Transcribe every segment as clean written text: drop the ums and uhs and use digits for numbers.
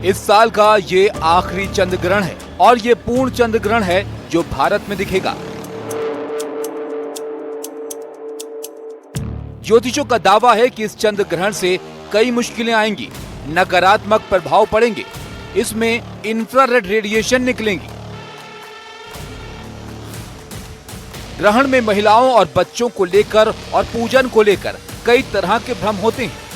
इस साल का ये आखिरी चंद्र ग्रहण है और ये पूर्ण चंद्र ग्रहण है जो भारत में दिखेगा। ज्योतिषों का दावा है कि इस चंद्र ग्रहण से कई मुश्किलें आएंगी, नकारात्मक प्रभाव पड़ेंगे, इसमें इंफ्रारेड रेडिएशन निकलेंगी। ग्रहण में महिलाओं और बच्चों को लेकर और पूजन को लेकर कई तरह के भ्रम होते हैं।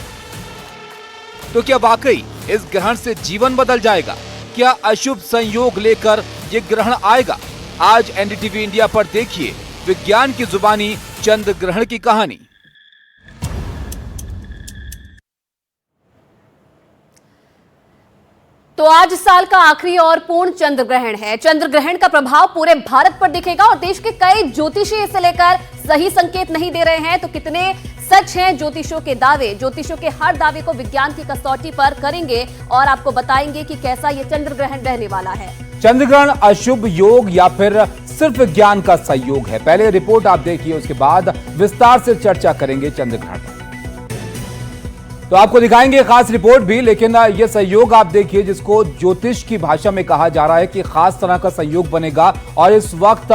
तो क्या वाकई इस ग्रहण से जीवन बदल जाएगा? क्या अशुभ संयोग लेकर ये ग्रहण आएगा? आज एनडीटीवी इंडिया पर देखिए विज्ञान की जुबानी चंद्र ग्रहण की कहानी। तो आज साल का आखिरी और पूर्ण चंद्र ग्रहण है। चंद्र ग्रहण का प्रभाव पूरे भारत पर दिखेगा और देश के कई ज्योतिषी इसे लेकर सही संकेत नहीं दे रहे हैं। तो कितने सच हैं ज्योतिषों के दावे? ज्योतिषों के हर दावे को विज्ञान की कसौटी पर करेंगे और आपको बताएंगे कि कैसा ये चंद्र ग्रहण रहने वाला है। चंद्र ग्रहण अशुभ योग या फिर सिर्फ विज्ञान का संयोग है? पहले रिपोर्ट आप देखिए, उसके बाद विस्तार से चर्चा करेंगे चंद्र ग्रहण पर। तो आपको दिखाएंगे खास रिपोर्ट भी, लेकिन ये संयोग आप देखिए जिसको ज्योतिष की भाषा में कहा जा रहा है कि खास तरह का संयोग बनेगा और इस वक्त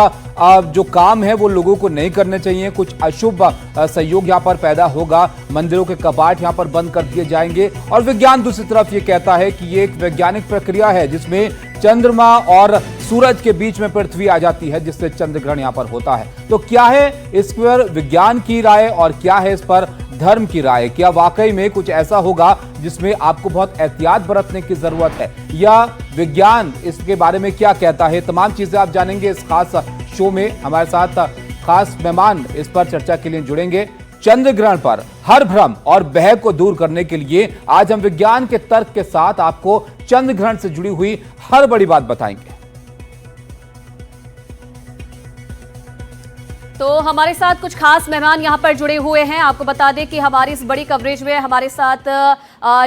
जो काम है वो लोगों को नहीं करने चाहिए। कुछ अशुभ संयोग यहाँ पर पैदा होगा, मंदिरों के कपाट यहाँ पर बंद कर दिए जाएंगे। और विज्ञान दूसरी तरफ ये कहता है कि ये एक वैज्ञानिक प्रक्रिया है जिसमें चंद्रमा और सूरज के बीच में पृथ्वी आ जाती है, जिससे चंद्र ग्रहण यहाँ पर होता है। तो क्या है इस पर विज्ञान की राय और क्या है इस पर धर्म की राय? क्या वाकई में कुछ ऐसा होगा जिसमें आपको बहुत एहतियात बरतने की जरूरत है, या विज्ञान इसके बारे में क्या कहता है? तमाम चीजें आप जानेंगे इस खास शो में। हमारे साथ खास मेहमान इस पर चर्चा के लिए जुड़ेंगे। चंद्र ग्रहण पर हर भ्रम और बहक को दूर करने के लिए आज हम विज्ञान के तर्क के साथ आपको चंद्र ग्रहण से जुड़ी हुई हर बड़ी बात बताएंगे। तो हमारे साथ कुछ खास मेहमान यहां पर जुड़े हुए हैं। आपको बता दें कि हमारी इस बड़ी कवरेज में हमारे साथ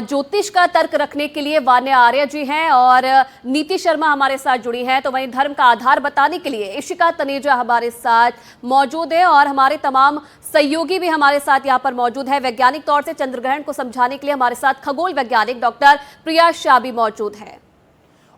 ज्योतिष का तर्क रखने के लिए वान्या आर्य जी हैं और नीति शर्मा हमारे साथ जुड़ी हैं। तो वहीं धर्म का आधार बताने के लिए इशिका तनेजा हमारे साथ मौजूद है और हमारे तमाम सहयोगी भी हमारे साथ यहाँ पर मौजूद है। वैज्ञानिक तौर से चंद्र ग्रहण को समझाने के लिए हमारे साथ खगोल वैज्ञानिक डॉक्टर प्रिया शाह भी मौजूद है।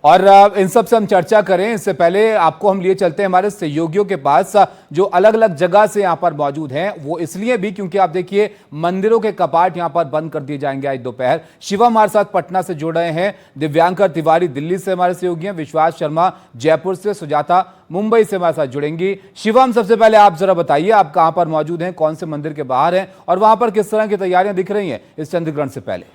और इन सब से हम चर्चा करें इससे पहले आपको हम लिए चलते हैं हमारे सहयोगियों के पास जो अलग अलग जगह से यहां पर मौजूद हैं। वो इसलिए भी क्योंकि आप देखिए मंदिरों के कपाट यहां पर बंद कर दिए जाएंगे आज दोपहर। शिवम हमारे साथ पटना से जुड़ रहे हैं, दिव्यांकर तिवारी दिल्ली से हमारे सहयोगी हैं, विश्वास शर्मा जयपुर से, सुजाता मुंबई से हमारे साथ जुड़ेंगी। शिवम, सबसे पहले आप जरा बताइए आप कहां पर मौजूद हैं, कौन से मंदिर के बाहर हैं और वहां पर किस तरह की तैयारियां दिख रही हैं इस चंद्र ग्रहण से पहले?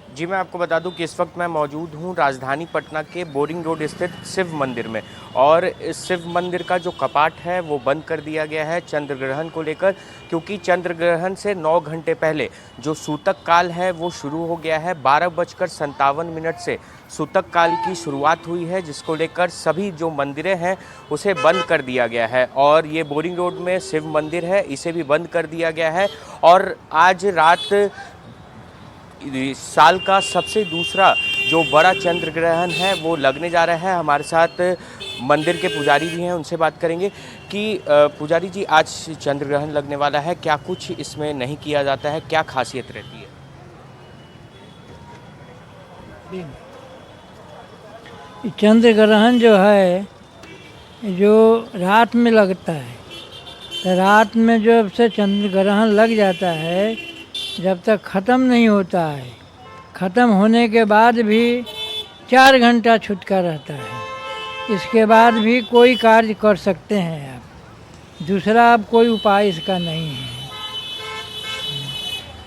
जी, मैं आपको बता दूं कि इस वक्त मैं मौजूद हूं राजधानी पटना के बोरिंग रोड स्थित शिव मंदिर में और इस शिव मंदिर का जो कपाट है वो बंद कर दिया गया है चंद्र ग्रहण को लेकर, क्योंकि चंद्र ग्रहण से 9 घंटे पहले जो सूतक काल है वो शुरू हो गया है। 12:57 से सूतक काल की शुरुआत हुई है, जिसको लेकर सभी जो मंदिरें हैं उसे बंद कर दिया गया है। और ये बोरिंग रोड में शिव मंदिर है, इसे भी बंद कर दिया गया है। और आज रात साल का सबसे दूसरा जो बड़ा चंद्र ग्रहण है वो लगने जा रहा है। हमारे साथ मंदिर के पुजारी भी हैं, उनसे बात करेंगे कि पुजारी जी, आज चंद्र ग्रहण लगने वाला है, क्या कुछ इसमें नहीं किया जाता है, क्या खासियत रहती है? चंद्र ग्रहण जो है जो रात में लगता है, तो रात में जब से चंद्र ग्रहण लग जाता है जब तक ख़त्म नहीं होता है, ख़त्म होने के बाद भी 4 घंटा छूटका रहता है। इसके बाद भी कोई कार्य कर सकते हैं आप, दूसरा अब कोई उपाय इसका नहीं है।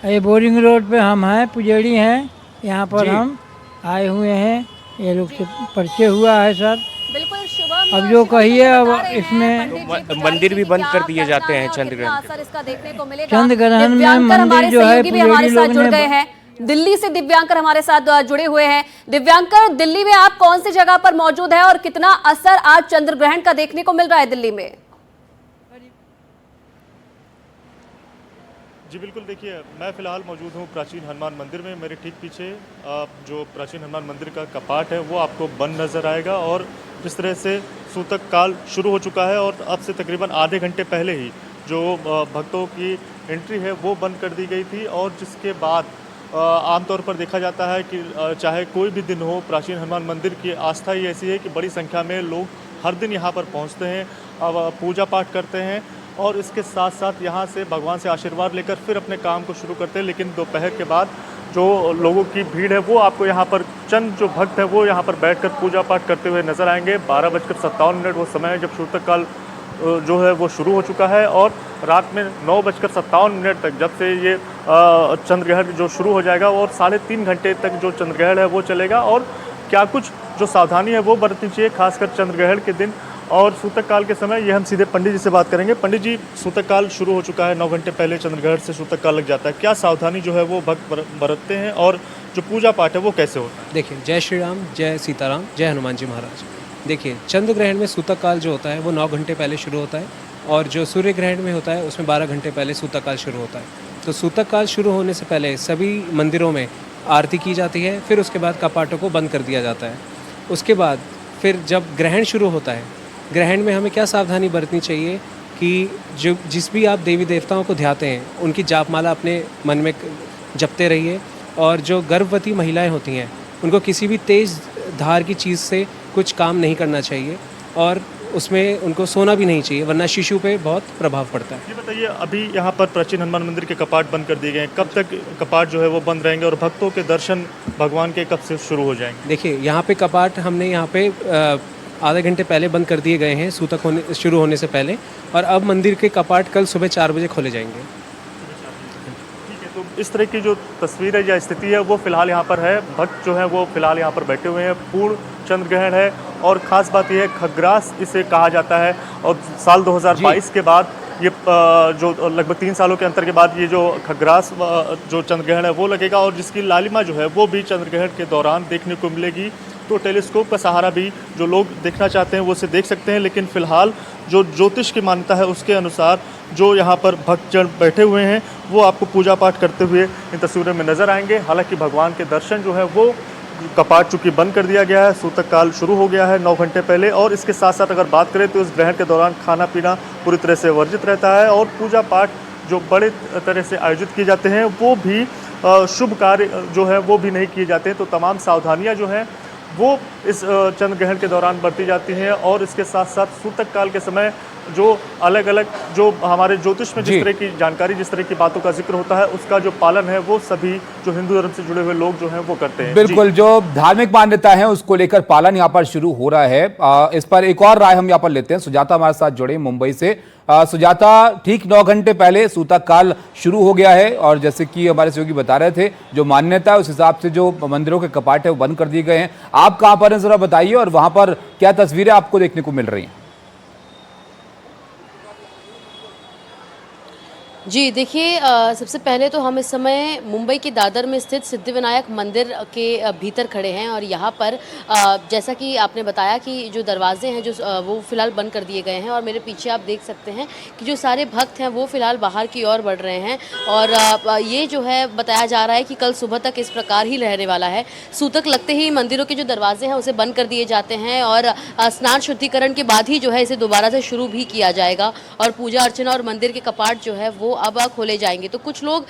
ये बोरिंग रोड पे हम हैं, पुजेड़ी हैं, यहाँ पर हम आए हुए हैं, ये लोग से परिचय हुआ है सर। बिल्कुल शुभम, अब जो कहिए अब इसमें मंदिर भी बंद कर दिए जाते हैं चंद्र ग्रहण असर इसका देखने को मिलेगा। चंद्र ग्रहण में दिव्यांकर हमारे मंदिर जो है सहयोगी भी हमारे पुजारी साथ लोग जुड़ ने गए हैं, दिल्ली से दिव्यांकर हमारे साथ जुड़े हुए हैं। दिव्यांकर, दिल्ली में आप कौन सी जगह पर मौजूद है और कितना असर आज चंद्र ग्रहण का देखने को मिल रहा है दिल्ली में? जी बिल्कुल, देखिए मैं फ़िलहाल मौजूद हूँ प्राचीन हनुमान मंदिर में। मेरे ठीक पीछे जो प्राचीन हनुमान मंदिर का कपाट है वो आपको बंद नज़र आएगा और जिस तरह से सूतक काल शुरू हो चुका है और अब से तकरीबन आधे घंटे पहले ही जो भक्तों की एंट्री है वो बंद कर दी गई थी और जिसके बाद आमतौर पर देखा जाता है कि चाहे कोई भी दिन हो, प्राचीन हनुमान मंदिर की आस्था ही ऐसी है कि बड़ी संख्या में लोग हर दिन यहाँ पर पहुँचते हैं, पूजा पाठ करते हैं और इसके साथ साथ यहाँ से भगवान से आशीर्वाद लेकर फिर अपने काम को शुरू करते हैं। लेकिन दोपहर के बाद जो लोगों की भीड़ है वो आपको यहाँ पर चंद जो भक्त हैं वो यहाँ पर बैठकर पूजा पाठ करते हुए नजर आएंगे। 12:57 वो समय है जब सूतक काल जो है वो शुरू हो चुका है और रात में 9:57 तक जब से ये चंद्र ग्रहण जो शुरू हो जाएगा और 3.5 घंटे तक जो चंद्र ग्रहण है वो चलेगा। और क्या कुछ जो सावधानी है वो बरतनी चाहिए, खासकर चंद्र ग्रहण के दिन और सूतक काल के समय, ये हम सीधे पंडित जी से बात करेंगे। पंडित जी, सूतक काल शुरू हो चुका है, 9 घंटे पहले चंद्र ग्रहण से सूतक काल लग जाता है, क्या सावधानी जो है वो भक्त बरतते हैं और जो पूजा पाठ है वो कैसे होता है? देखिए, जय श्री राम, जय सीताराम, जय हनुमान जी महाराज। देखिए, चंद्र ग्रहण में सूतक काल जो होता है वो 9 घंटे पहले शुरू होता है और जो सूर्य ग्रहण में होता है उसमें 12 घंटे पहले सूतक काल शुरू होता है। तो सूतक काल शुरू होने से पहले सभी मंदिरों में आरती की जाती है, फिर उसके बाद कपाटों को बंद कर दिया जाता है। उसके बाद फिर जब ग्रहण शुरू होता है, ग्रहण में हमें क्या सावधानी बरतनी चाहिए कि जिस भी आप देवी देवताओं को ध्याते हैं उनकी जापमाला अपने मन में जपते रहिए और जो गर्भवती महिलाएं होती हैं उनको किसी भी तेज़ धार की चीज़ से कुछ काम नहीं करना चाहिए और उसमें उनको सोना भी नहीं चाहिए, वरना शिशु पे बहुत प्रभाव पड़ता है। ये बताइए, अभी यहाँ पर प्राचीन हनुमान मंदिर के कपाट बंद कर दिए गए हैं, कब तक कपाट जो है वो बंद रहेंगे और भक्तों के दर्शन भगवान के कब से शुरू हो जाएंगे? देखिए, यहाँ पे कपाट हमने यहाँ पे आधे घंटे पहले बंद कर दिए गए हैं सूतक शुरू होने से पहले, और अब मंदिर के कपाट कल सुबह 4 बजे खोले जाएंगे। ठीक है, तो इस तरह की जो तस्वीर है या स्थिति है वो फिलहाल यहाँ पर है। भक्त जो है वो फिलहाल यहाँ पर बैठे हुए हैं। पूर्ण चंद्र ग्रहण है और ख़ास बात यह है खग्रास इसे कहा जाता है और साल 2022 के बाद ये जो लगभग 3 सालों के अंतर के बाद ये जो खग्रास जो चंद्र ग्रहण है वो लगेगा और जिसकी लालिमा जो है वो भी चंद्र ग्रहण के दौरान देखने को मिलेगी। तो टेलीस्कोप का सहारा भी जो लोग देखना चाहते हैं वो उसे देख सकते हैं। लेकिन फिलहाल जो ज्योतिष की मान्यता है उसके अनुसार जो यहाँ पर भक्तजन बैठे हुए हैं वो आपको पूजा पाठ करते हुए इन तस्वीरों में नजर आएंगे। हालांकि भगवान के दर्शन जो है वो कपाट चूँकि बंद कर दिया गया है, सूतक काल शुरू हो गया है 9 घंटे पहले, और इसके साथ साथ अगर बात करें तो इस ग्रहण के दौरान खाना पीना पूरी तरह से वर्जित रहता है और पूजा पाठ जो बड़े तरह से आयोजित किए जाते हैं वो भी शुभ कार्य जो है वो भी नहीं किए जाते हैं। तो तमाम सावधानियां जो हैं वो इस चंद्र ग्रहण के दौरान बरती जाती हैं और इसके साथ साथ सूतक काल के समय जो अलग अलग जो हमारे ज्योतिष में जिस तरह की जानकारी, जिस तरह की बातों का जिक्र होता है उसका जो पालन है वो सभी जो हिंदू धर्म से जुड़े हुए लोग जो हैं वो करते हैं। बिल्कुल, जो धार्मिक मान्यता है उसको लेकर पालन यहाँ पर शुरू हो रहा है। इस पर एक और राय हम यहाँ पर लेते हैं। सुजाता हमारे साथ जुड़े मुंबई से। सुजाता, ठीक 9 घंटे पहले सूतक काल शुरू हो गया है और जैसे कि हमारे सहयोगी बता रहे थे जो मान्यता है उस हिसाब से जो मंदिरों के कपाट है वो बंद कर दिए गए हैं। आप कहाँ पर हैं जरा बताइए और वहां पर क्या तस्वीरें आपको देखने को मिल रही हैं? जी देखिए, सबसे पहले तो हम इस समय मुंबई के दादर में स्थित सिद्धिविनायक मंदिर के भीतर खड़े हैं और यहाँ पर जैसा कि आपने बताया कि जो दरवाजे हैं जो वो फ़िलहाल बंद कर दिए गए हैं और मेरे पीछे आप देख सकते हैं कि जो सारे भक्त हैं वो फ़िलहाल बाहर की ओर बढ़ रहे हैं और ये जो है बताया जा रहा है कि कल सुबह तक इस प्रकार ही रहने वाला है। सूतक लगते ही मंदिरों के जो दरवाजे हैं उसे बंद कर दिए जाते हैं और स्नान शुद्धिकरण के बाद ही जो है इसे दोबारा से शुरू भी किया जाएगा और पूजा अर्चना और मंदिर के कपाट जो है वो अब खोले जाएंगे। तो कुछ लोग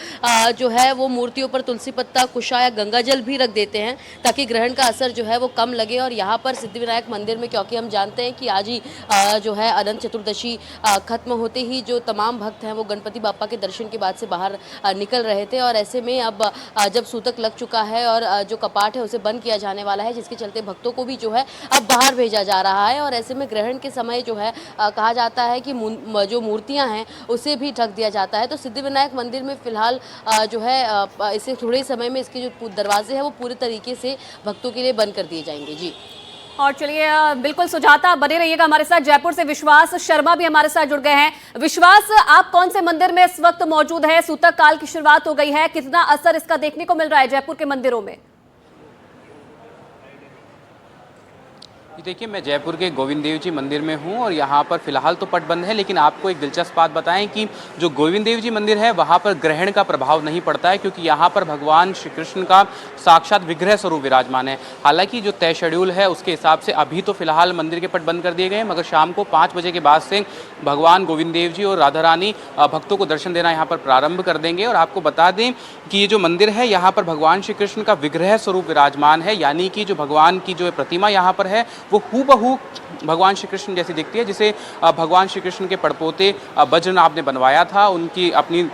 जो है वो मूर्तियों पर तुलसी पत्ता, कुशा या गंगा जल भी रख देते हैं ताकि ग्रहण का असर जो है वो कम लगे। और यहाँ पर सिद्धिविनायक मंदिर में क्योंकि हम जानते हैं कि आज ही जो है अनंत चतुर्दशी खत्म होते ही जो तमाम भक्त हैं वो गणपति बाप्पा के दर्शन के बाद से बाहर निकल रहे थे और ऐसे में अब जब सूतक लग चुका है और जो कपाट है उसे बंद किया जाने वाला है जिसके चलते भक्तों को भी जो है अब बाहर भेजा जा रहा है और ऐसे में ग्रहण के समय जो है कहा जाता है कि जो मूर्तियाँ हैं उसे भी ढक दिया जाता है। तो सिद्धिविनायक मंदिर में फिलहाल जो है इसे थोड़े समय में इसके जो दरवाजे हैं वो पूरे तरीके से भक्तों के लिए बंद कर दिए जाएंगे। जी, और चलिए बिल्कुल सुजाता बने रहिएगा हमारे साथ। जयपुर से विश्वास शर्मा भी हमारे साथ जुड़ गए हैं। विश्वास, आप कौन से मंदिर में इस वक्त मौजूद हैं? सूतक काल की शुरुआत हो गई है, कितना असर इसका देखने को मिल रहा है जयपुर के मंदिरों में? देखिए, मैं जयपुर के गोविंद देव जी मंदिर में हूँ और यहाँ पर फिलहाल तो पट बंद है, लेकिन आपको एक दिलचस्प बात बताएं कि जो गोविंद देव जी मंदिर है वहाँ पर ग्रहण का प्रभाव नहीं पड़ता है, क्योंकि यहाँ पर भगवान श्री कृष्ण का साक्षात विग्रह स्वरूप विराजमान है। हालांकि जो तय शेड्यूल है उसके हिसाब से अभी तो फिलहाल मंदिर के पट बंद कर दिए गए हैं, मगर शाम को 5 बजे के बाद से भगवान गोविंद देव जी और राधा रानी भक्तों को दर्शन देना यहाँ पर प्रारंभ कर देंगे। और आपको बता दें कि ये जो मंदिर है यहाँ पर भगवान श्री कृष्ण का विग्रह स्वरूप विराजमान है, यानी कि जो भगवान की जो प्रतिमा यहाँ पर है वो हूबहू भगवान श्री कृष्ण जैसी दिखती है, जिसे भगवान श्री कृष्ण के पड़पोते बज्रनाभ ने बनवाया था। उनकी अपनी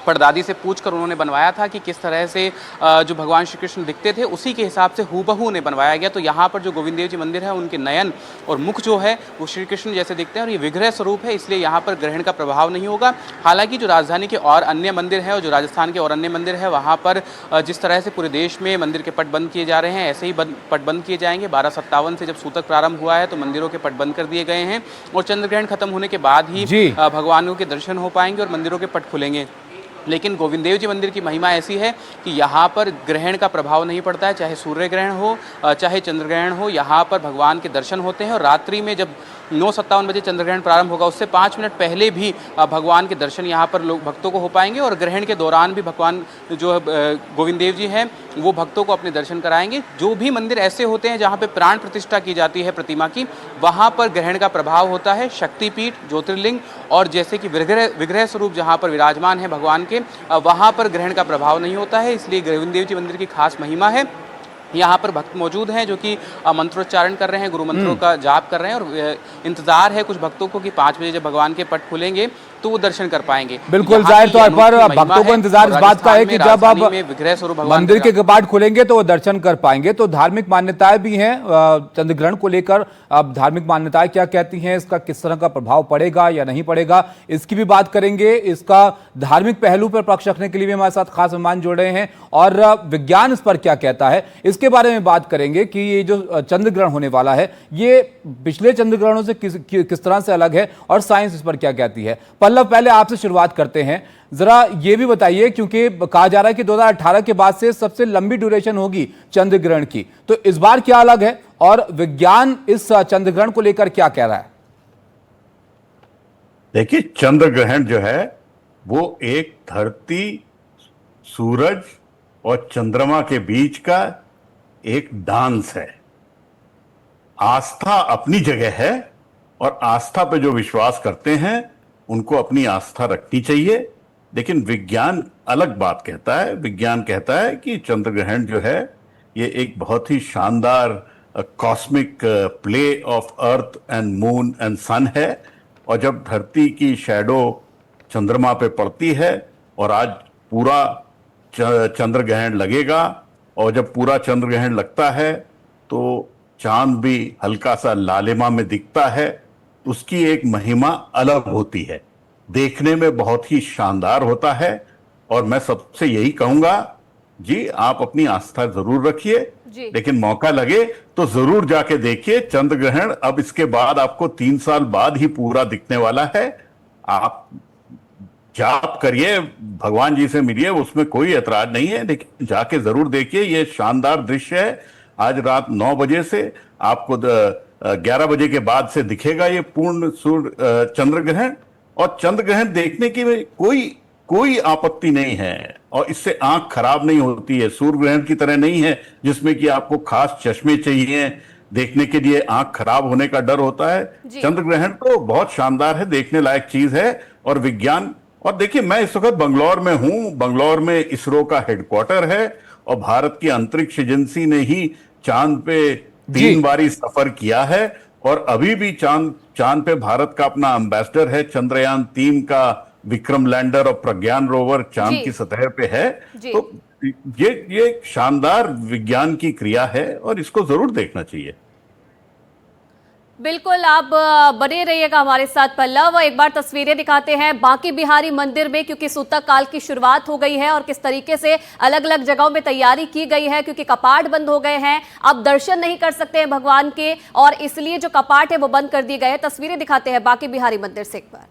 परदादी से पूछकर उन्होंने बनवाया था कि किस तरह से जो भगवान श्री कृष्ण दिखते थे, उसी के हिसाब से हूबहू ने बनवाया गया। तो यहाँ पर जो गोविंद देव जी मंदिर है उनके नयन और मुख जो है वो श्री कृष्ण जैसे दिखते हैं और ये विग्रह स्वरूप है, इसलिए यहाँ पर ग्रहण का प्रभाव नहीं होगा। हालांकि जो राजधानी के और अन्य मंदिर हैं और जो राजस्थान के और अन्य मंदिर है वहाँ पर जिस तरह से पूरे देश में मंदिर के पट बंद किए जा रहे हैं, ऐसे ही पट बंद किए जाएंगे। 12/57 से जब सूतक प्रारंभ हुआ है तो मंदिरों के पट बंद कर दिए गए हैं और चंद्र ग्रहण खत्म होने के बाद ही भगवानों के दर्शन हो पाएंगे और मंदिरों के पट खुलेंगे। लेकिन गोविंद देव जी मंदिर की महिमा ऐसी है कि यहाँ पर ग्रहण का प्रभाव नहीं पड़ता है, चाहे सूर्य ग्रहण हो चाहे चंद्र ग्रहण हो, यहाँ पर भगवान के दर्शन होते हैं। और रात्रि में जब 9:57 बजे चंद्र ग्रहण प्रारंभ होगा उससे 5 मिनट पहले भी भगवान के दर्शन यहाँ पर लोग भक्तों को हो पाएंगे और ग्रहण के दौरान भी भगवान जो गोविंद देव जी हैं वो भक्तों को अपने दर्शन कराएंगे। जो भी मंदिर ऐसे होते हैं जहाँ पे प्राण प्रतिष्ठा की जाती है प्रतिमा की, वहाँ पर ग्रहण का प्रभाव होता है। शक्तिपीठ, ज्योतिर्लिंग और जैसे कि विग्रह स्वरूप जहाँ पर विराजमान है भगवान के, वहाँ पर ग्रहण का प्रभाव नहीं होता है, इसलिए गोविंद देव जी मंदिर की खास महिमा है। यहाँ पर भक्त मौजूद हैं जो कि मंत्रोच्चारण कर रहे हैं, गुरु मंत्रों का जाप कर रहे हैं और इंतजार है कुछ भक्तों को कि 5 बजे जब भगवान के पट खुलेंगे तो वो दर्शन कर पाएंगे। बिल्कुल, जाहिर तौर पर भक्तों को इंतजार इस बात का है कि जब अब मंदिर के कपाट खुलेंगे तो वो दर्शन कर पाएंगे। तो धार्मिक मान्यताएं भी हैं चंद्र ग्रहण को लेकर। अब धार्मिक मान्यताएं क्या कहती हैं, इसका किस तरह का प्रभाव पड़ेगा या नहीं पड़ेगा, इसकी भी बात करेंगे। इसका धार्मिक पहलू पर पक्ष रखने के लिए भी हमारे साथ खास मेहमान जुड़ रहे हैं और विज्ञान इस पर क्या कहता है इसके बारे में बात करेंगे कि ये जो चंद्र ग्रहण होने वाला है ये पिछले चंद्र ग्रहणों से किस तरह से अलग है और साइंस इस पर क्या कहती है। पल्लव, पहले आपसे शुरुआत करते हैं, जरा ये भी बताइए, क्योंकि कहा जा रहा है कि 2018 के बाद से सबसे लंबी ड्यूरेशन होगी चंद्र ग्रहण की, तो इस बार क्या अलग है और विज्ञान इस चंद्र ग्रहण को लेकर क्या कह रहा है? देखिए, चंद्र ग्रहण जो है वो एक धरती, सूरज और चंद्रमा के बीच का एक डांस है। आस्था अपनी जगह है और आस्था पे जो विश्वास करते हैं उनको अपनी आस्था रखनी चाहिए, लेकिन विज्ञान अलग बात कहता है। विज्ञान कहता है कि चंद्र ग्रहण जो है ये एक बहुत ही शानदार cosmic play of earth and moon and sun है, और जब धरती की शैडो चंद्रमा पे पड़ती है और आज पूरा चंद्र ग्रहण लगेगा और जब पूरा चंद्र ग्रहण लगता है तो चांद भी हल्का सा लालिमा में दिखता है, उसकी एक महिमा अलग होती है, देखने में बहुत ही शानदार होता है। और मैं सबसे यही कहूंगा जी, आप अपनी आस्था जरूर रखिए, लेकिन मौका लगे तो जरूर जाके देखिए चंद्र ग्रहण। अब इसके बाद आपको 3 साल बाद ही पूरा दिखने वाला है। आप जाप करिए, भगवान जी से मिलिए, उसमें कोई ऐतराज नहीं है, लेकिन जाके जरूर देखिए। ये शानदार दृश्य है। आज रात 9 बजे से आपको 11 बजे के बाद से दिखेगा ये पूर्ण चंद्र ग्रहण, और चंद्र ग्रहण देखने की कोई आपत्ति नहीं है और इससे आंख खराब नहीं होती है। सूर्य ग्रहण की तरह नहीं है जिसमें कि आपको खास चश्मे चाहिए देखने के लिए, आंख खराब होने का डर होता है। चंद्र ग्रहण तो बहुत शानदार है, देखने लायक चीज है। और विज्ञान, और देखिए मैं इस वक्त बंगलौर में हूं, बंगलौर में इसरो का हेडक्वार्टर है और भारत की अंतरिक्ष एजेंसी ने ही चांद पे 3 बारी सफर किया है और अभी भी चांद पे भारत का अपना एम्बेसडर है। चंद्रयान 3 का विक्रम लैंडर और प्रज्ञान रोवर चांद की सतह पे है। तो ये शानदार विज्ञान की क्रिया है और इसको जरूर देखना चाहिए। बिल्कुल, आप बने रहिएगा हमारे साथ पल्लव। एक बार तस्वीरें दिखाते हैं बांके बिहारी मंदिर में, क्योंकि सूतक काल की शुरुआत हो गई है और किस तरीके से अलग अलग जगहों में तैयारी की गई है, क्योंकि कपाट बंद हो गए हैं, अब दर्शन नहीं कर सकते हैं भगवान के और इसलिए जो कपाट है वो बंद कर दिए गए हैं। तस्वीरें दिखाते हैं बांके बिहारी मंदिर से एक बार।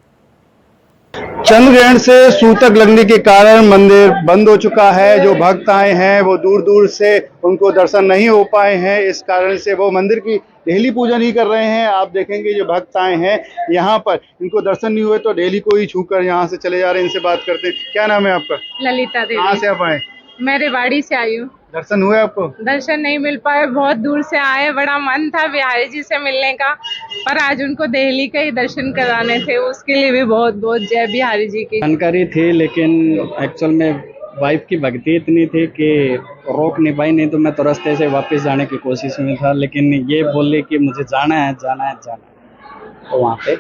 चंद्र ग्रहण से सूतक लगने के कारण मंदिर बंद हो चुका है। जो भक्त आए हैं वो दूर दूर से उनको दर्शन नहीं हो पाए हैं, इस कारण से वो मंदिर की डेली पूजन ही कर रहे हैं। आप देखेंगे जो भक्त आए हैं यहाँ पर, इनको दर्शन नहीं हुए तो डेली को ही छूकर यहाँ से चले जा रहे हैं। इनसे बात करते हैं। क्या नाम है आपका? ललिता देवी। कहाँ से आप आए? मैं रेवाड़ी से आई हूँ। दर्शन हुए आपको? दर्शन नहीं मिल पाए, बहुत दूर से आए। बड़ा मन था बिहारी जी से मिलने का, पर आज उनको दिल्ली के ही दर्शन कराने थे। उसके लिए भी बहुत बहुत जय बिहारी जी की। जानकारी थी, लेकिन एक्चुअल में वाइफ की भक्ति इतनी थी कि रोक नहीं पाई, नहीं तो मैं तो रास्ते से वापस जाने की कोशिश में था। लेकिन ये बोले कि मुझे जाना है तो वहाँ पे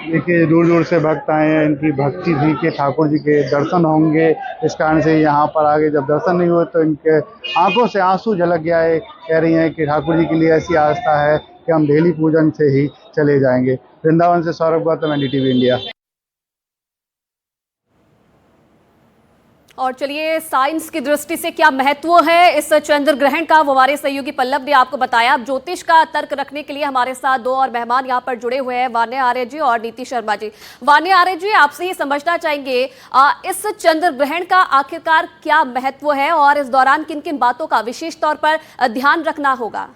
देखिए दूर दूर से भक्त आए हैं। इनकी भक्ति थी कि ठाकुर जी के दर्शन होंगे, इस कारण से यहाँ पर आगे जब दर्शन नहीं हुए तो इनके आंखों से आंसू झलक गया है। कह रही हैं कि ठाकुर जी के लिए ऐसी आस्था है कि हम डेली पूजन से ही चले जाएंगे। वृंदावन से सौरभ गौतम, NDTV इंडिया। और चलिए, साइंस की दृष्टि से क्या महत्व है इस चंद्र ग्रहण का, वो हमारे सहयोगी पल्लव ने आपको बताया। अब ज्योतिष का तर्क रखने के लिए हमारे साथ दो और मेहमान यहाँ पर जुड़े हुए हैं, वान्या आर्य जी और नीति शर्मा जी। वान्या आर्य जी, आपसे ही समझना चाहेंगे इस चंद्र ग्रहण का आखिरकार क्या महत्व है और इस दौरान किन किन बातों का विशेष तौर पर ध्यान रखना होगा।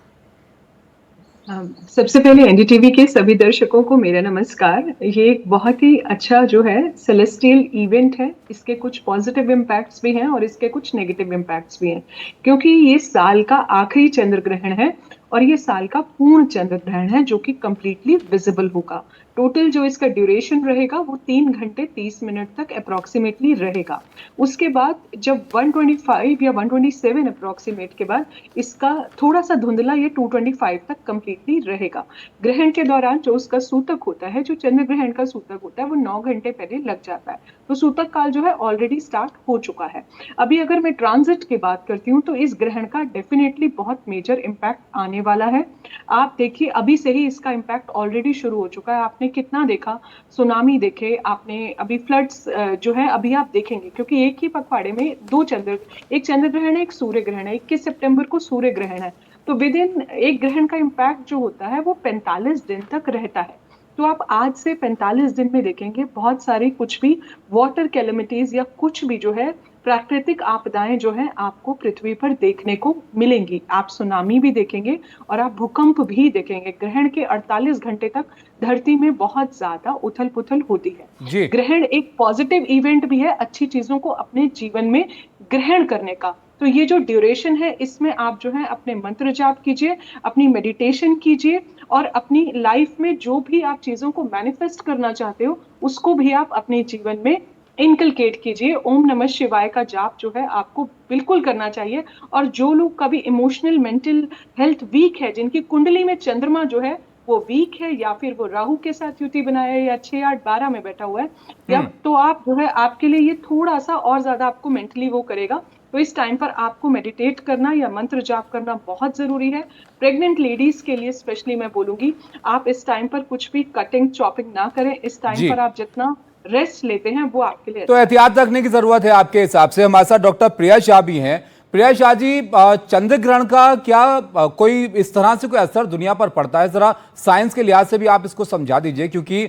सबसे पहले NDTV के सभी दर्शकों को मेरा नमस्कार। ये एक बहुत ही अच्छा जो है सेलेस्टियल इवेंट है। इसके कुछ पॉजिटिव इम्पैक्ट्स भी हैं और इसके कुछ नेगेटिव इम्पैक्ट्स भी हैं, क्योंकि ये साल का आखिरी चंद्र ग्रहण है और ये साल का पूर्ण चंद्र ग्रहण है जो कि कंप्लीटली विजिबल होगा। टोटल जो इसका ड्यूरेशन रहेगा वो 3 घंटे 30 मिनट तक अप्रॉक्सीमेटली रहेगा। उसके बाद जब 125 या 127 अप्रॉक्सीमेट के बाद इसका थोड़ा सा धुंधला ये 225 तक कंप्लीटली रहेगा। ग्रहण के दौरान जो उसका सूतक होता है, जो चंद्र ग्रहण का सूतक होता है, वो 9 घंटे पहले लग जाता है। तो सूतक काल जो है ऑलरेडी स्टार्ट हो चुका है। अभी अगर मैं ट्रांजिट की बात करती हूँ तो इस ग्रहण का डेफिनेटली बहुत मेजर इम्पैक्ट आने वाला है। आप देखिए, अभी से ही इसका इम्पैक्ट ऑलरेडी शुरू हो चुका है। आपने कितना देखा, सुनामी देखे आपने, अभी फ्लड्स जो है अभी आप देखेंगे, क्योंकि एक ही पखवाड़े में एक चंद्र ग्रहण है, एक सूर्य ग्रहण है। 21 सितंबर को सूर्य ग्रहण है, तो विद इन एक ग्रहण का इम्पैक्ट जो होता है वो 45 दिन तक रहता है। तो आप आज से 45 दिन में देखेंगे बहुत सारी कुछ भी वाटर कैलेमिटीज या कुछ भी जो है प्राकृतिक आपदाएं जो हैं आपको पृथ्वी पर देखने को मिलेंगी। आप सुनामी भी देखेंगे और आप भूकंप भी देखेंगे। ग्रहण के 48 घंटे तक धरती में बहुत ज्यादा उथल पुथल होती है। ग्रहण एक पॉजिटिव इवेंट भी है, अच्छी चीजों को अपने जीवन में ग्रहण करने का। तो ये जो ड्यूरेशन है इसमें आप जो है अपने मंत्र जाप कीजिए, अपनी मेडिटेशन कीजिए और अपनी लाइफ में जो भी आप चीजों को मैनिफेस्ट करना चाहते हो उसको भी आप अपने जीवन में इनकलकेट कीजिए। ओम नमः शिवाय का जाप जो है आपको बिल्कुल करना चाहिए। और जो लोग कभी इमोशनल मेंटल हेल्थ वीक है, जिनकी कुंडली में चंद्रमा जो है वो वीक है या फिर वो राहु के साथ युति बनाया है या 6, 8, 12 में बैठा हुआ है, या तो आप जो है आपके लिए ये थोड़ा सा और ज्यादा आपको मेंटली वो करेगा। तो इस टाइम पर आपको मेडिटेट करना या मंत्र जाप करना बहुत जरूरी है। प्रेग्नेंट लेडीज के लिए स्पेशली मैं बोलूंगी, आप इस टाइम पर कुछ भी कटिंग चॉपिंग ना करें। इस टाइम पर आप जितना रेस्ट लेते हैं वो आपके लिए तो एहतियात रखने की जरूरत है आपके हिसाब से। हमारे साथ डॉक्टर प्रिया शाह भी हैं। प्रिया शाह जी, चंद्र ग्रहण का क्या कोई इस तरह से कोई असर दुनिया पर पड़ता है? जरा साइंस के लिहाज से भी आप इसको समझा दीजिए, क्योंकि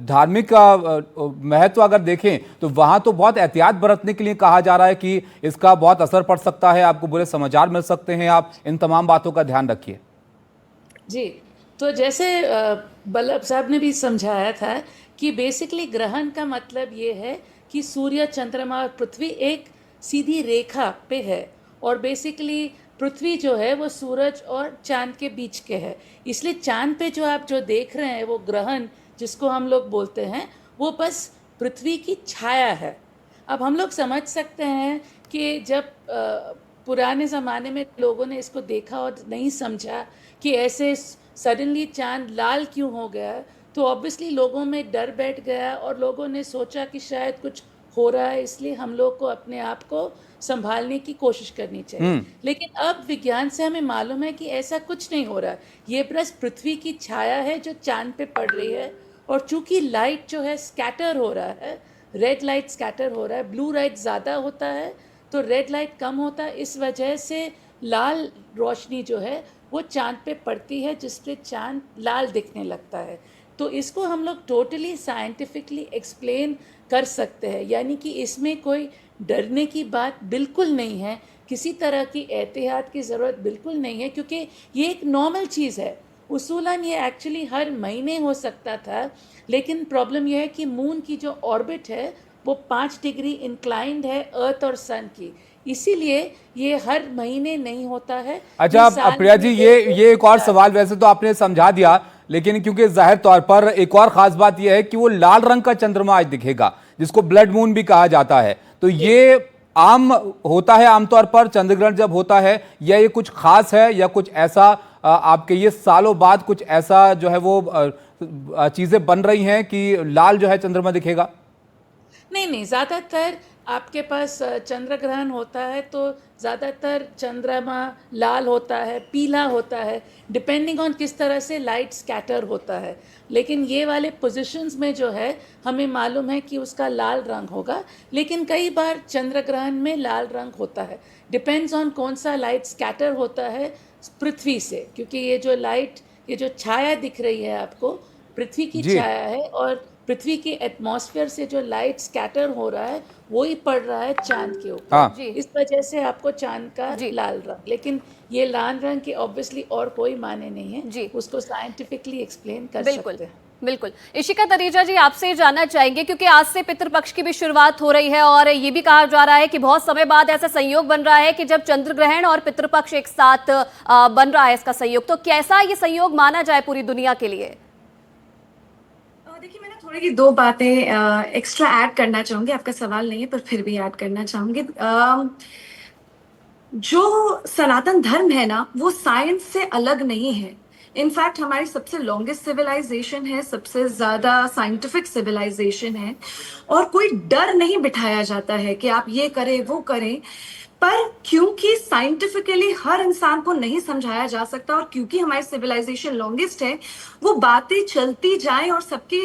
धार्मिक महत्व अगर देखें तो वहां तो बहुत एहतियात बरतने के लिए कहा जा रहा है कि इसका बहुत असर पड़ सकता है, आपको बुरे समाचार मिल सकते हैं। आप इन तमाम बातों का ध्यान रखिए। जी, तो जैसे बल्लभ साहब ने भी समझाया था कि बेसिकली ग्रहण का मतलब ये है कि सूर्य, चंद्रमा और पृथ्वी एक सीधी रेखा पे है और बेसिकली पृथ्वी जो है वो सूरज और चांद के बीच के है। इसलिए चांद पे जो आप जो देख रहे हैं वो ग्रहण जिसको हम लोग बोलते हैं वो बस पृथ्वी की छाया है। अब हम लोग समझ सकते हैं कि जब पुराने ज़माने में लोगों ने इसको देखा और नहीं समझा कि ऐसे सडनली चांद लाल क्यों हो गया, तो ऑब्वियसली लोगों में डर बैठ गया और लोगों ने सोचा कि शायद कुछ हो रहा है, इसलिए हम लोग को अपने आप को संभालने की कोशिश करनी चाहिए। लेकिन अब विज्ञान से हमें मालूम है कि ऐसा कुछ नहीं हो रहा। ये बस पृथ्वी की छाया है जो चांद पे पड़ रही है और चूंकि लाइट जो है स्कैटर हो रहा है, रेड लाइट स्कैटर हो रहा है, ब्लू लाइट ज़्यादा होता है तो रेड लाइट कम होता है। इस वजह से लाल रोशनी जो है वो चांद पे पड़ती है जिससे चांद लाल दिखने लगता है। तो इसको हम लोग टोटली साइंटिफिकली एक्सप्लेन कर सकते हैं, यानी कि इसमें कोई डरने की बात बिल्कुल नहीं है, किसी तरह की एहतियात की ज़रूरत बिल्कुल नहीं है, क्योंकि ये एक नॉर्मल चीज़ है। उसूलन ये एक्चुअली हर महीने हो सकता था, लेकिन प्रॉब्लम यह है कि मून की जो ऑर्बिट है वो 5 डिग्री इंक्लाइंड है अर्थ और सन की, इसीलिए ये हर महीने नहीं होता है। अच्छा प्रिया जी, ये एक और सवाल वैसे तो आपने समझा दिया, लेकिन क्योंकि जाहिर तौर पर एक और खास बात यह है कि वो लाल रंग का चंद्रमा आज दिखेगा, जिसको ब्लड मून भी कहा जाता है, तो ये आम होता है आमतौर पर चंद्रग्रहण जब होता है, या ये कुछ खास है, या कुछ ऐसा आपके ये सालों बाद कुछ ऐसा जो है वो चीजें बन रही हैं कि लाल जो है चंद्रमा दिखेगा? नहीं, ज़्यादातर आपके पास चंद्र ग्रहण होता है तो ज़्यादातर चंद्रमा लाल होता है, पीला होता है, डिपेंडिंग ऑन किस तरह से लाइट स्कैटर होता है। लेकिन ये वाले पोजीशंस में जो है हमें मालूम है कि उसका लाल रंग होगा, लेकिन कई बार चंद्र ग्रहण में लाल रंग होता है, डिपेंड्स ऑन कौन सा लाइट स्कैटर होता है पृथ्वी से, क्योंकि ये जो लाइट, ये जो छाया दिख रही है आपको, पृथ्वी की छाया है, और पृथ्वी के एटमॉस्फेयर से जो लाइट स्कैटर हो रहा है वो ही पड़ रहा है चांद के ऊपर। इस वजह से आपको चांद का लाल रंग, लेकिन ये लाल रंग के ऑब्वियसली और कोई माने नहीं है, उसको साइंटिफिकली एक्सप्लेन कर सकते हैं। बिल्कुल। इशिका तरीजा जी, आपसे जानना चाहेंगे, क्योंकि आज से पितृपक्ष की भी शुरुआत हो रही है और ये भी कहा जा रहा है कि बहुत समय बाद ऐसा संयोग बन रहा है कि जब चंद्र ग्रहण और पितृपक्ष एक साथ बन रहा है इसका संयोग, तो कैसा ये संयोग माना जाए पूरी दुनिया के लिए? देखिए, मैंने थोड़ी की 2 बातें एक्स्ट्रा ऐड करना चाहूंगी, आपका सवाल नहीं है पर फिर भी ऐड करना चाहूंगी। जो सनातन धर्म है ना, वो साइंस से अलग नहीं है। इनफैक्ट हमारी सबसे लॉन्गेस्ट सिविलाइजेशन है, सबसे ज्यादा साइंटिफिक सिविलाइजेशन है, और कोई डर नहीं बिठाया जाता है कि आप ये करें वो करें। पर क्योंकि साइंटिफिकली हर इंसान को नहीं समझाया जा सकता, और क्योंकि हमारी सिविलाइजेशन लॉन्गेस्ट है, वो बातें चलती जाएं और सबके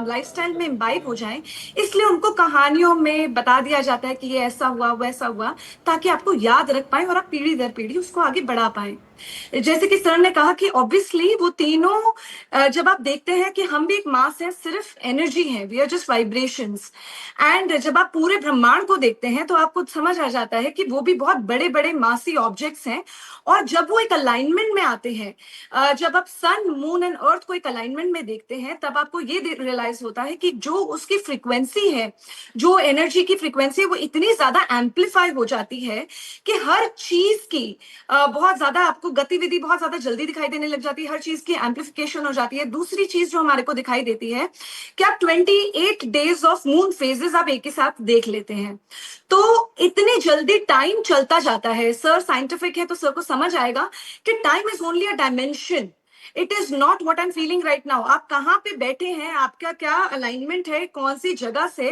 लाइफस्टाइल में इम्बाइब हो जाएं, इसलिए उनको कहानियों में बता दिया जाता है कि ये ऐसा हुआ वैसा हुआ, ताकि आपको याद रख पाए और आप पीढ़ी दर पीढ़ी उसको आगे बढ़ा पाए। जैसे कि सर ने कहा कि ऑब्वियसली वो तीनों जब आप देखते हैं कि हम भी एक मास है, सिर्फ एनर्जी है, we are just vibrations, and जब आप पूरे ब्रह्मांड को देखते हैं तो आपको समझ आ जाता है कि वो भी बहुत बड़े बड़े मासी ऑब्जेक्ट्स हैं, और जब वो एक अलाइनमेंट में आते हैं, जब आप सन, मून एंड अर्थ को एक अलाइनमेंट में देखते हैं, तब आपको ये रियलाइज होता है कि जो उसकी फ्रीक्वेंसी है, जो एनर्जी की फ्रीक्वेंसी है, वो इतनी ज्यादा एम्पलीफाई हो जाती है कि हर चीज की बहुत ज्यादा आपको गतिविधि बहुत ज्यादा जल्दी दिखाई देने लग जाती है, हर चीज की एम्पलीफिकेशन हो जाती है। दूसरी चीज जो हमारे को दिखाई देती है कि आप 28 डेज ऑफ मून फेजेस आप एक ही साथ देख लेते हैं, तो इतनी जल्दी टाइम चलता जाता है। सर साइंटिफिक है तो सर को समझ आएगा कि time is only a dimension, it is not what I am feeling right now. आप कहाँ पे बैठे हैं, आपका क्या अलाइनमेंट है, कौन सी जगह से,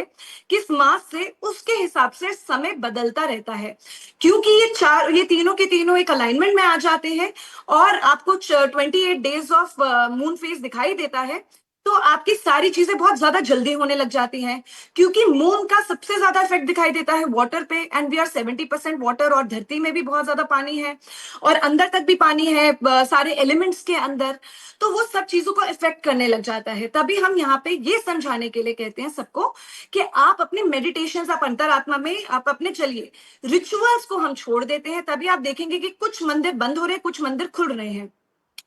किस मास से, उसके हिसाब से समय बदलता रहता है। क्योंकि ये तीनों के तीनों एक अलाइनमेंट में आ जाते हैं और आपको 28 डेज ऑफ मून फेज दिखाई देता है, तो आपकी सारी चीजें बहुत ज्यादा जल्दी होने लग जाती हैं। क्योंकि मून का सबसे ज्यादा इफेक्ट दिखाई देता है वाटर पे, एंड वी आर 70% वाटर, और धरती में भी बहुत ज्यादा पानी है और अंदर तक भी पानी है सारे एलिमेंट्स के अंदर, तो वो सब चीजों को इफेक्ट करने लग जाता है। तभी हम यहाँ पे ये समझाने के लिए कहते हैं सबको कि आप अपने मेडिटेशन, आप अंतरात्मा में आप अपने चलिए, रिचुअल्स को हम छोड़ देते हैं, तभी आप देखेंगे कि कुछ मंदिर बंद हो रहे हैं, कुछ मंदिर खुल रहे हैं।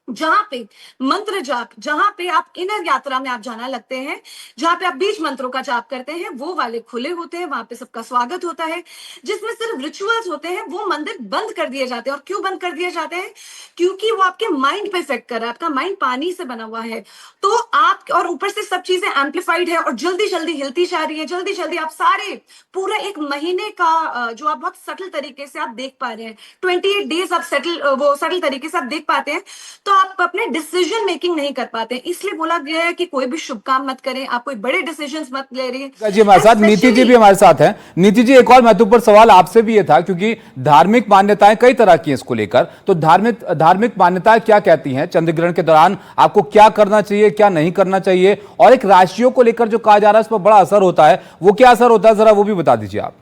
जहां पे मंत्र जाप, जहां पे आप इनर यात्रा में आप जाना लगते हैं, जहां पे आप बीज मंत्रों का जाप करते हैं, वो वाले खुले होते हैं, वहां पे सबका स्वागत होता है। जिसमें सिर्फ रिचुअल्स होते हैं, वो मंदिर बंद कर दिए जाते हैं। और क्यों बंद कर दिए जाते हैं? क्योंकि वो आपके माइंड पे इफेक्ट कर रहा है। आपका माइंड पानी से बना हुआ है, तो आप, और ऊपर से सब चीजें एम्पलीफाइड है और जल्दी जल्दी हिलती जा रही है, जल्दी जल्दी आप सारे पूरा एक महीने का जो आप बहुत सटल तरीके से आप देख पा रहे हैं, 28 डेज आप सटल तरीके से आप देख पाते हैं, तो आप अपने डिसीजन मेकिंग नहीं कर पाते। इसलिए बोला गया है कि कोई भी शुभ काम मत करें, आप कोई बड़े डिसीजन्स मत ले रही है। जी हमारे साथ नीति जी भी हमारे साथ हैं। नीति जी, एक और महत्वपूर्ण सवाल आपसे भी ये था, क्योंकि धार्मिक मान्यताएं कई तरह की हैं इसको लेकर, तो धार्मिक मान्यताएं क्या कहती हैं चंद्र ग्रहण के दौरान आपको क्या करना चाहिए, क्या नहीं करना चाहिए, और एक राशियों को लेकर जो कहा जा रहा है उस पर बड़ा असर होता है, वो क्या असर होता है, जरा वो भी बता दीजिए आप।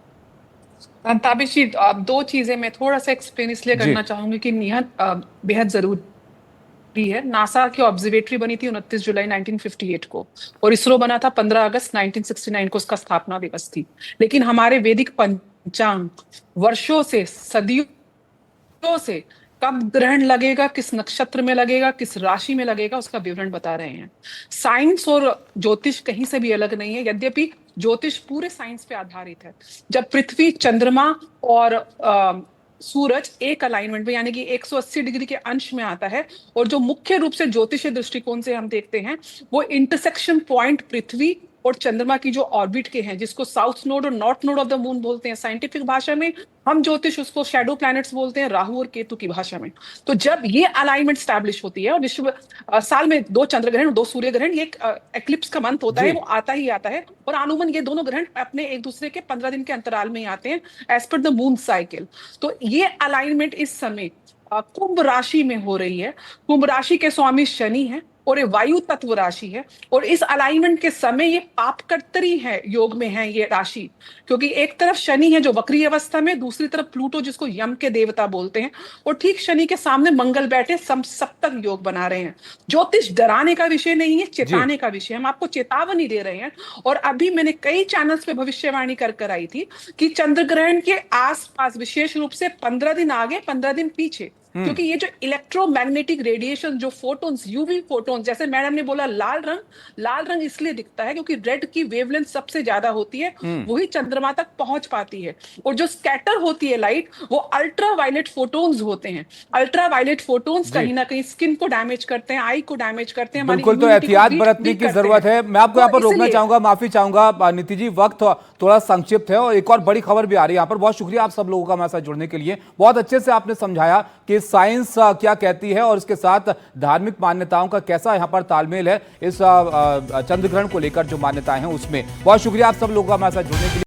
ताबिश जी, 2 चीजें मैं थोड़ा सा एक्सप्लेन इसलिए करना चाहूंगी कि नियत बेहद जरूर है। नासा की ऑब्जर्वेटरी बनी थी 29 जुलाई 1958 को और इसरो बना था 15 अगस्त 1969 को, उसका स्थापना दिवस थी। लेकिन हमारे वैदिक पंचांग वर्षों से, सदियों से कब ग्रहण लगेगा, किस नक्षत्र में लगेगा, किस राशि में लगेगा, उसका विवरण बता रहे हैं। साइंस और ज्योतिष कहीं से भी अलग नहीं है, यद्यपि ज्योतिष पूरे साइंस पे आधारित है। जब पृथ्वी, चंद्रमा और सूरज एक अलाइनमेंट में यानी कि 180 डिग्री के अंश में आता है, और जो मुख्य रूप से ज्योतिषीय दृष्टिकोण से हम देखते हैं वो इंटरसेक्शन पॉइंट पृथ्वी और चंद्रमा की जो ऑर्बिट के हैं, जिसको साउथ नोड और north node of the moon बोलते हैं साइंटिफिक भाषा में, हम ज्योतिष उसको शैडो प्लैनेट्स बोलते हैं, राहु और केतु की भाषा में। तो जब ये अलाइनमेंट स्टैब्लिश होती है और विश्व साल में 2 चंद्र ग्रहण, 2 सूर्य ग्रहण, ये एक्लिप्स का मंथ होता है, वो आता ही आता है, और आनुमन ये दोनों ग्रहण अपने एक दूसरे के 15 दिन के अंतराल में ही आते हैं as per the moon cycle. तो ये अलाइनमेंट इस समय कुंभ राशि में हो रही है। कुंभ राशि के स्वामी शनि है और ये वायु तत्व राशि है, और इस अलाइनमेंट के समय ये पापकर्तरी है, योग में है ये राशि, क्योंकि एक तरफ शनि है जो वक्री अवस्था में, दूसरी तरफ प्लूटो जिसको यम के देवता बोलते हैं, और ठीक शनि के सामने मंगल बैठे सप्तक योग बना रहे हैं। ज्योतिष डराने का विषय नहीं है, चेताने का विषय। हम आपको चेतावनी दे रहे हैं, और अभी मैंने कई चैनल्स पे भविष्यवाणी कर आई थी कि चंद्र ग्रहण के आसपास, विशेष रूप से 15 दिन आगे 15 दिन पीछे, क्योंकि ये जो इलेक्ट्रोमैग्नेटिक रेडिएशन, जो फोटोन्स, यूवी फोटोन्स, जैसे मैडम ने बोला लाल रंग इसलिए दिखता है क्योंकि रेड की वेवलेंथ सबसे ज्यादा होती है, वही चंद्रमा तक पहुंच पाती है, और जो स्कैटर होती है लाइट, वो अल्ट्रा वायलेट फोटोन्स होते हैं। अल्ट्रा वायलेट फोटोन्स कहीं ना कहीं स्किन को डैमेज करते हैं, आई को डैमेज करते हैं। बिल्कुल, तो एहतियात बरतने की जरूरत है। मैं आपको यहाँ पर रोकना चाहूंगा, माफी चाहूंगा नीति जी, वक्त थोड़ा संक्षिप्त है, और एक और बड़ी खबर भी आ रही है यहाँ पर। बहुत शुक्रिया आप सब लोगों का हमारे साथ जुड़ने के लिए। बहुत अच्छे से आपने समझाया कि साइंस क्या कहती है और इसके साथ धार्मिक मान्यताओं का कैसा यहाँ पर तालमेल है, इस चंद्र ग्रहण को लेकर जो मान्यताएं हैं उसमें। बहुत शुक्रिया आप सब लोगों का हमारे साथ जुड़ने के लिए।